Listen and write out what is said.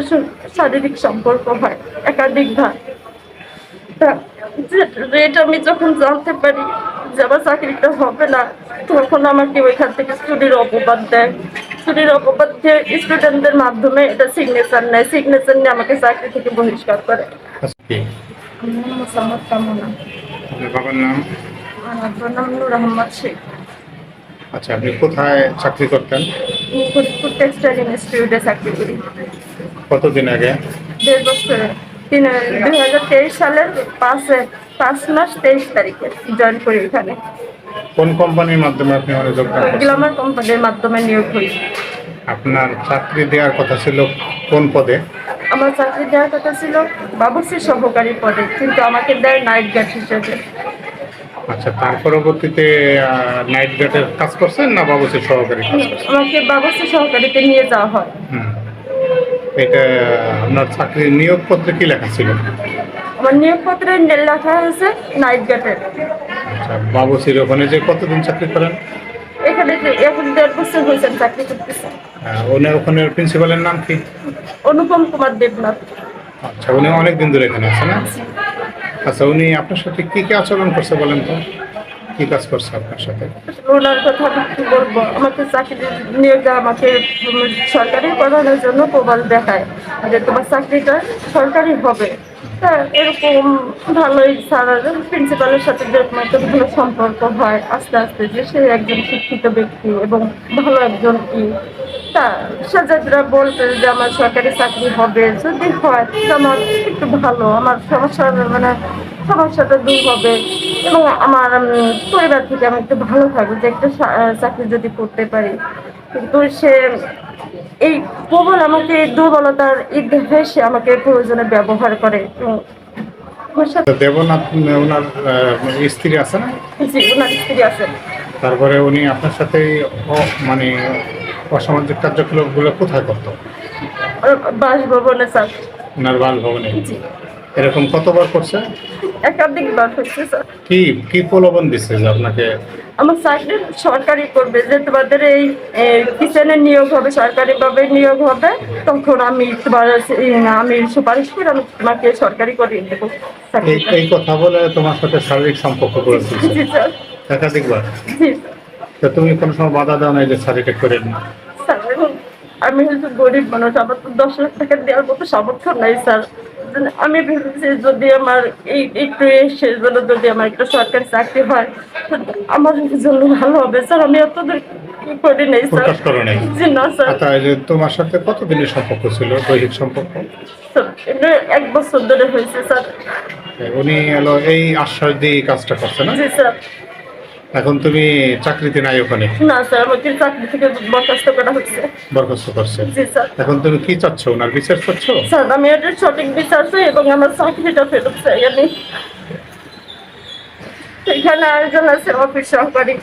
সাথে শারীরিক সম্পর্ক হয় একাধিকবার। তা এটা আমি যখন জানতে পারি যে আমার চাকরিটা হবে না, তখন আমাকে ওইখান থেকে চুরির অপবাদ দেয়। চুরির অপবাদ দিয়ে স্টুডেন্টদের মাধ্যমে এটা সিগনেচার নেয়, সিগনেচার নিয়ে আমাকে চাকরি থেকে বহিষ্কার করে। আজকে আমার নাম মোসাম্মদ কামনা। আপনার বাবার নাম? আমার নাম নূর আহমদ শেখ। আচ্ছা, আপনি কোথায় চাকরি করতেন? ফরিদপুর টেক্সটাইল ইনস্টিটিউটে চাকরি করি। কতদিন আগে? 1.5 বছরে 2023 সালের 5 মাস 23 তারিখে জয়েন করি এখানে। কোন কোম্পানির মাধ্যমে আপনি ওখানে যোগদান করছেন? গ্ল্যামার কোম্পানির মাধ্যমে নিয়োগ হই। আপনার চাকরি দেওয়ার কথা ছিল কোন পদে? আমার চাকরি দেওয়ার কথা ছিল বাবুর্চি সহকারী পদে, কিন্তু আমাকে দেয় নাইট গার্ড হিসেবে। আচ্ছা, তার পরবর্তীতে নাইট গার্ডের কাজ করছেন না বাবুসের সহকারী কাজ করছেন? আমাকে বাবুর্চি সহকারীতে নিয়ে যাওয়া হয়। হুম, এটা আপনার চাকরির নিয়োগপত্রে কি লেখা ছিল? আমার নিয়োগপত্রে লেখা হয়েছে নাইট গার্ডের। আচ্ছা, বাবুসির ওখানে যে কতদিন চাকরি করেন? এখানে যে এখন 1.5 বছর হয়েছে চাকরি করতেছে। উনি ওখানে প্রিন্সিপালের নাম কি? অনুপম কুমার দেবনাথ। আচ্ছা, উনি অনেকদিন ধরে এখানে আছেন না? আচ্ছা, উনি আপনার সাথে কি কি আচরণ করছে বলেন তো? কি কাজ করছে আপনার সাথে? ওনার কথা আমি কি বলবো, আমাকে চাকরি নিয়ে যা আমাকে সরকারি করানোর জন্য প্রবল দেখায় যে তোমার চাকরিটা সরকারি হবে। তা এরকম ভালোই স্যার প্রিন্সিপালের সাথে যেরকম একটা ভালো সম্পর্ক হয় আস্তে আস্তে, যে সে একজন শিক্ষিত ব্যক্তি এবং ভালো একজন তা সাজাদরা বলতে যে আমার সরকারি চাকরি হবে, যদি হয় তো আমার একটু ভালো, আমার সমস্যাটা দূর হবে এবং আমার পরিবার থেকে আমি একটু ভালো থাকবো, যে একটা চাকরি যদি করতে পারি। কিন্তু সে এই প্রবল আমাকে দুর্বলতার দেখে সে আমাকে প্রয়োজনে ব্যবহার করে। আমার সাথে দেবনাথ ওনার স্ত্রী আছে না? জি, ওনার স্ত্রী আছে। তারপরে উনি আপনার সাথে মানে অসামাজিক কার্যকলাপগুলো কোথায় করতো? বাসভবনে স্যার। ওনার বাসভবনে? জি, এরকম কতবার করছে? একাধিকবার হচ্ছে স্যার। কি কি প্রলোভন দিচ্ছে যে আপনাকে? আমার চাকরি সরকারি করবে, যে তোমাদের এই কিচেনে নিয়োগ হবে, সরকারিভাবে নিয়োগ হবে, তখন আমি সুপারিশ করে আমি তোমাকে সরকারি করে দেবো চাকরিটা। এই কথা বলে তোমার সাথে শারীরিক সম্পর্ক করে তুলছে জি স্যার। একাধিকবার? জি তো তুমি কোনো সময় বাধা দাও না যে শারীরিক করে না? স্যার, এখন আমি হচ্ছে গরিব মানুষ, আমার তো 10 লাখ টাকা দেওয়ার মতো সামর্থ্য নাই স্যার। আমি ভেবেছি যদি আমার এই একটু এসে যদি আমার একটা সরকারি চাকরি হয় তো আমার জন্য ভালো হবে স্যার। আমি এতদূর কি করি নাই স্যার। প্রকাশ করো নাই? জি না স্যার। আচ্ছা, এই যে তোমার সাথে কতদিনের সম্পর্ক ছিল, দৈহিক সম্পর্ক? স্যার এটা 1 বছর ধরে হয়েছে স্যার। উনি এলো এই আশ্বাস দিয়ে এই কাজটা করছে না? জি স্যার। এখন তুমি চাকরিতে নাই ওখানে? না স্যার, আমাকে চাকরি থেকে বরখাস্ত করা হচ্ছে। বরখাস্ত করছে? জি স্যার। এখন তুমি কি চাচ্ছ, ওনার বিচার চাচ্ছ? স্যার আমি এটার সঠিক বিচার চাই এবং আমার চাকরিটা ফেরত চাই আমি। এখানে আরেকজন আছে অফিস সহকারী।